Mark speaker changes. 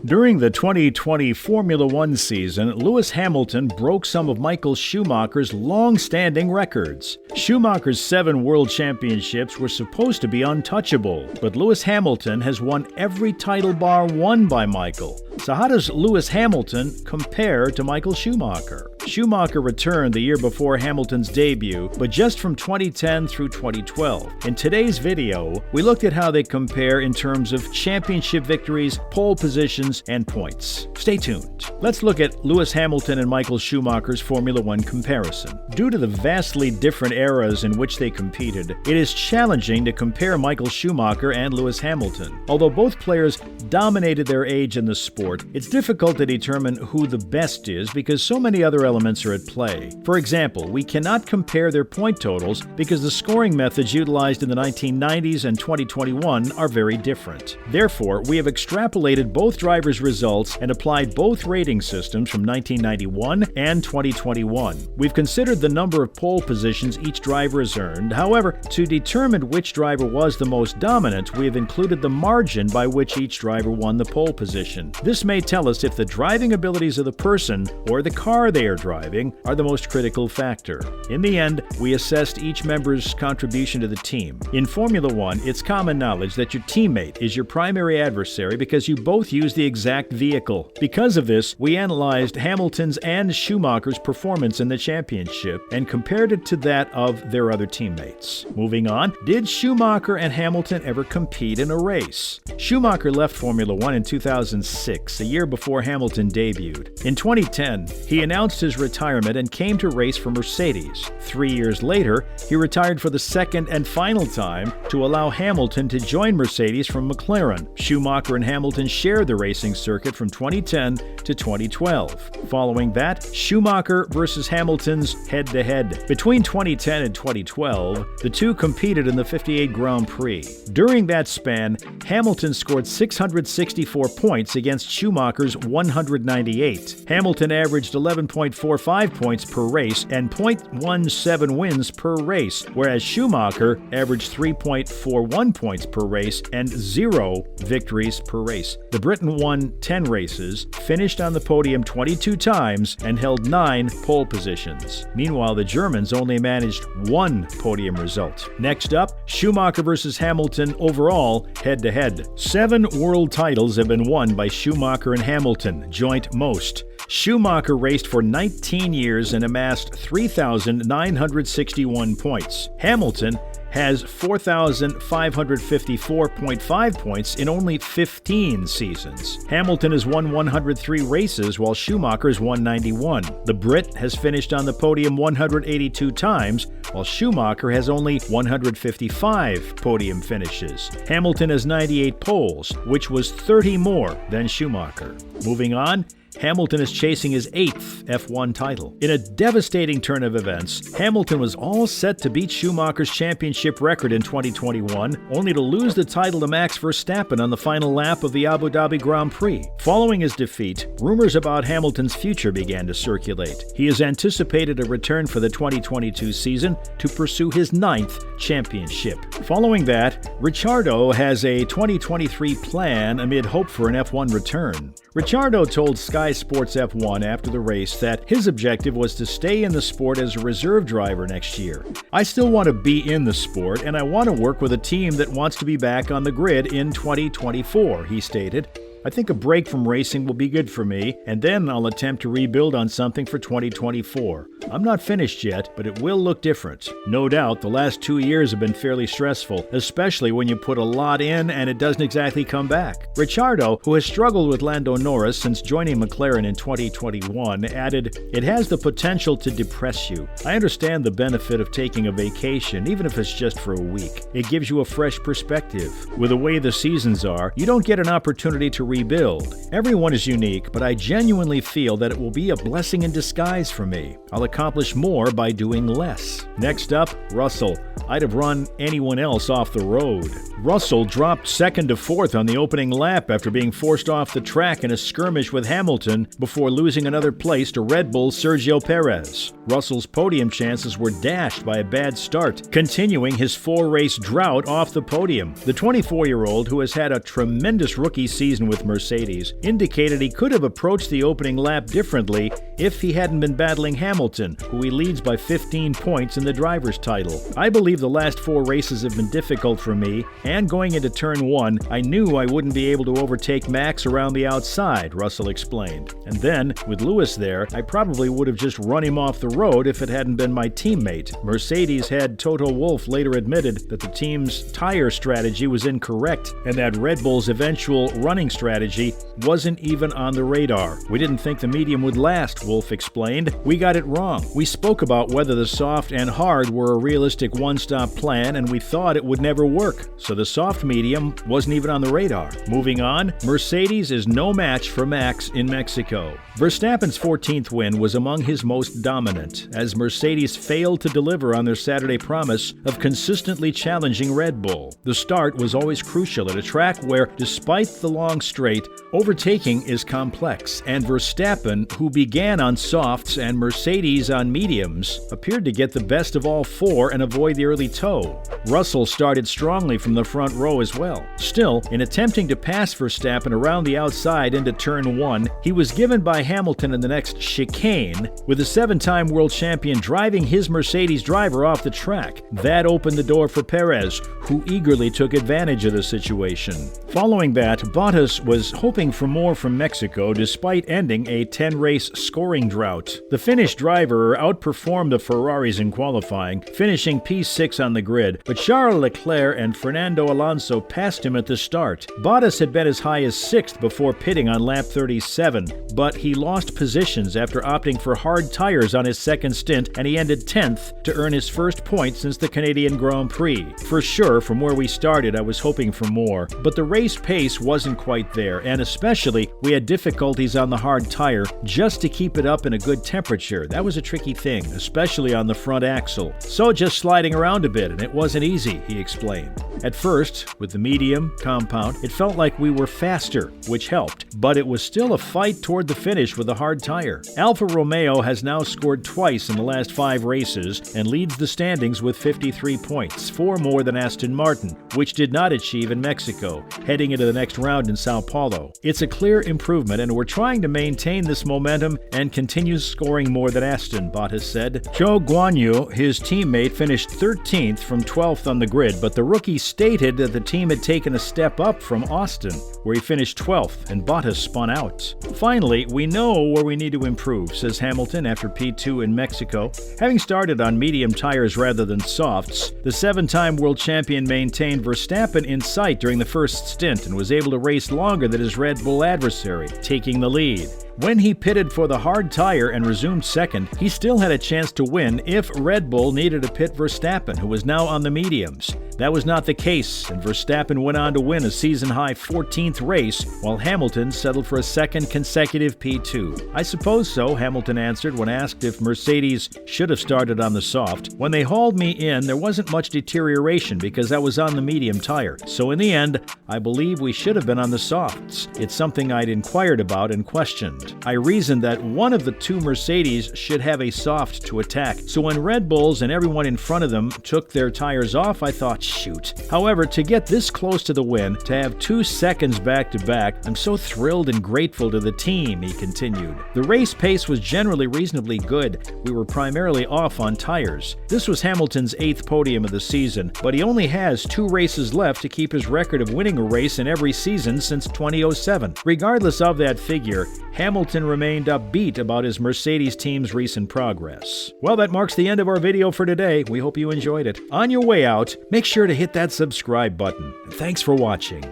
Speaker 1: During the 2020 Formula One season, Lewis Hamilton broke some of Michael Schumacher's long-standing records. Schumacher's 7 world championships were supposed to be untouchable, but Lewis Hamilton has won every title bar won by Michael. So how does Lewis Hamilton compare to Michael Schumacher? Schumacher returned the year before Hamilton's debut, but just from 2010 through 2012. In today's video, we looked at how they compare in terms of championship victories, pole positions, and points. Stay tuned. Let's look at Lewis Hamilton and Michael Schumacher's Formula One comparison. Due to the vastly different eras in which they competed, it is challenging to compare Michael Schumacher and Lewis Hamilton. Although both players dominated their age in the sport, it's difficult to determine who the best is because so many other elements are at play. For example, we cannot compare their point totals because the scoring methods utilized in the 1990s and 2021 are very different. Therefore, we have extrapolated both drivers' results and applied both rating systems from 1991 and 2021. We've considered the number of pole positions each driver has earned. However, to determine which driver was the most dominant, we have included the margin by which each driver won the pole position. This may tell us if the driving abilities of the person or the car they are driving are the most critical factor. In the end, we assessed each member's contribution to the team. In Formula One, it's common knowledge that your teammate is your primary adversary because you both use the exact vehicle. Because of this, we analyzed Hamilton's and Schumacher's performance in the championship and compared it to that of their other teammates. Moving on, did Schumacher and Hamilton ever compete in a race? Schumacher left Formula One in 2006, a year before Hamilton debuted. In 2010, he announced his retirement and came to race for Mercedes. 3 years later, he retired for the second and final time to allow Hamilton to join Mercedes from McLaren. Schumacher and Hamilton shared the racing circuit from 2010 to 2012. Following that, Schumacher versus Hamilton's head-to-head. Between 2010 and 2012, the two competed in the 58 Grand Prix. During that span, Hamilton scored 664 points against Schumacher's 198. Hamilton averaged 11.45 points per race and 0.17 wins per race, whereas Schumacher averaged 3.41 points per race and 0 victories per race. The Briton won 10 races, finished on the podium 22 times, and held 9 pole positions. Meanwhile, the Germans only managed 1 podium result. Next up, Schumacher versus Hamilton overall head-to-head. 7 world titles have been won by Schumacher and Hamilton, joint most. Schumacher raced for 19 years and amassed 3,961 points. Hamilton has 4,554.5 points in only 15 seasons. Hamilton has won 103 races while Schumacher has won 91. The Brit has finished on the podium 182 times while Schumacher has only 155 podium finishes. Hamilton has 98 poles, which was 30 more than Schumacher. Moving on, Hamilton is chasing his 8th F1 title. In a devastating turn of events, Hamilton was all set to beat Schumacher's championship record in 2021, only to lose the title to Max Verstappen on the final lap of the Abu Dhabi Grand Prix. Following his defeat, rumors about Hamilton's future began to circulate. He is anticipated a return for the 2022 season to pursue his 9th championship. Following that, Ricciardo has a 2023 plan amid hope for an F1 return. Ricciardo told Sky Sports F1 after the race that his objective was to stay in the sport as a reserve driver next year. "I still want to be in the sport, and I want to work with a team that wants to be back on the grid in 2024, he stated. "I think a break from racing will be good for me, and then I'll attempt to rebuild on something for 2024. I'm not finished yet, but it will look different." No doubt, the last 2 years have been fairly stressful, especially when you put a lot in and it doesn't exactly come back. Ricciardo, who has struggled with Lando Norris since joining McLaren in 2021, added, "It has the potential to depress you. I understand the benefit of taking a vacation, even if it's just for a week. It gives you a fresh perspective. With the way the seasons are, you don't get an opportunity to rebuild. Everyone is unique, but I genuinely feel that it will be a blessing in disguise for me. I'll accomplish more by doing less. Next up, Russell. I'd have run anyone else off the road. Russell dropped second to fourth on the opening lap after being forced off the track in a skirmish with Hamilton before losing another place to Red Bull's Sergio Perez. Russell's podium chances were dashed by a bad start, continuing his 4-race drought off the podium. The 24-year-old, who has had a tremendous rookie season with Mercedes, indicated he could have approached the opening lap differently if he hadn't been battling Hamilton, who he leads by 15 points in the driver's title. I believe the last 4 races have been difficult for me, and going into turn 1, I knew I wouldn't be able to overtake Max around the outside, Russell explained. And then, with Lewis there, I probably would have just run him off the road if it hadn't been my teammate. Mercedes head Toto Wolff later admitted that the team's tire strategy was incorrect and that Red Bull's eventual running strategy wasn't even on the radar. We didn't think the medium would last, Wolff explained. We got it wrong. We spoke about whether the soft and hard were a realistic one-stop plan, and we thought it would never work. So the soft medium wasn't even on the radar. Moving on, Mercedes is no match for Max in Mexico. Verstappen's 14th win was among his most dominant, as Mercedes failed to deliver on their Saturday promise of consistently challenging Red Bull. The start was always crucial at a track where, despite the long straight, overtaking is complex, and Verstappen, who began on softs and Mercedes on mediums, appeared to get the best of all 4 and avoid the early tow. Russell started strongly from the front row as well. Still, in attempting to pass Verstappen around the outside into turn 1, he was given by Hamilton in the next chicane, with the 7-time world champion driving his Mercedes driver off the track. That opened the door for Perez, who eagerly took advantage of the situation. Following that, Bottas was hoping for more from Mexico despite ending a 10-race scoring drought. The Finnish driver outperformed the Ferraris in qualifying, finishing P6 on the grid, but Charles Leclerc and Fernando Alonso passed him at the start. Bottas had been as high as 6th before pitting on lap 37, but he lost positions after opting for hard tires on his second stint, and he ended 10th to earn his first point since the Canadian Grand Prix. For sure, from where we started, I was hoping for more, but the race pace wasn't quite there, and especially, we had difficulties on the hard tire just to keep it up in a good temperature. That was a tricky thing, especially on the front axle. So just sliding around a bit, and it wasn't easy, he explained. At first, with the medium compound, it felt like we were faster, which helped, but it was still a fight toward the finish with a hard tire. Alfa Romeo has now scored twice in the last 5 races and leads the standings with 53 points, 4 more than Aston Martin, which did not achieve in Mexico, heading into the next round in Sao Paulo. It's a clear improvement, and we're trying to maintain this momentum and continue scoring more than Aston, Bottas said. Zhou Guanyu, his teammate, finished 13th from 12th on the grid, but the rookie stated that the team had taken a step up from Austin, where he finished 12th, and Bottas spun out. Finally, we know where we need to improve, says Hamilton after P2 in Mexico. Having started on medium tires rather than softs, the 7-time world champion maintained Verstappen in sight during the first stint and was able to race longer than his Red Bull adversary, taking the lead. When he pitted for the hard tire and resumed second, he still had a chance to win if Red Bull needed to pit Verstappen, who was now on the mediums. That was not the case, and Verstappen went on to win a season-high 14th race, while Hamilton settled for a second consecutive P2. I suppose so, Hamilton answered when asked if Mercedes should have started on the soft. When they hauled me in, there wasn't much deterioration because I was on the medium tire. So in the end, I believe we should have been on the softs. It's something I'd inquired about and questioned. I reasoned that one of the 2 Mercedes should have a soft to attack. So when Red Bulls and everyone in front of them took their tires off, I thought, shoot. However, to get this close to the win, to have 2 seconds back-to-back, I'm so thrilled and grateful to the team, he continued. The race pace was generally reasonably good. We were primarily off on tires. This was Hamilton's 8th podium of the season, but he only has 2 races left to keep his record of winning a race in every season since 2007. Regardless of that figure, Hamilton remained upbeat about his Mercedes team's recent progress. Well, that marks the end of our video for today. We hope you enjoyed it. On your way out, make sure to hit that subscribe button. Thanks for watching.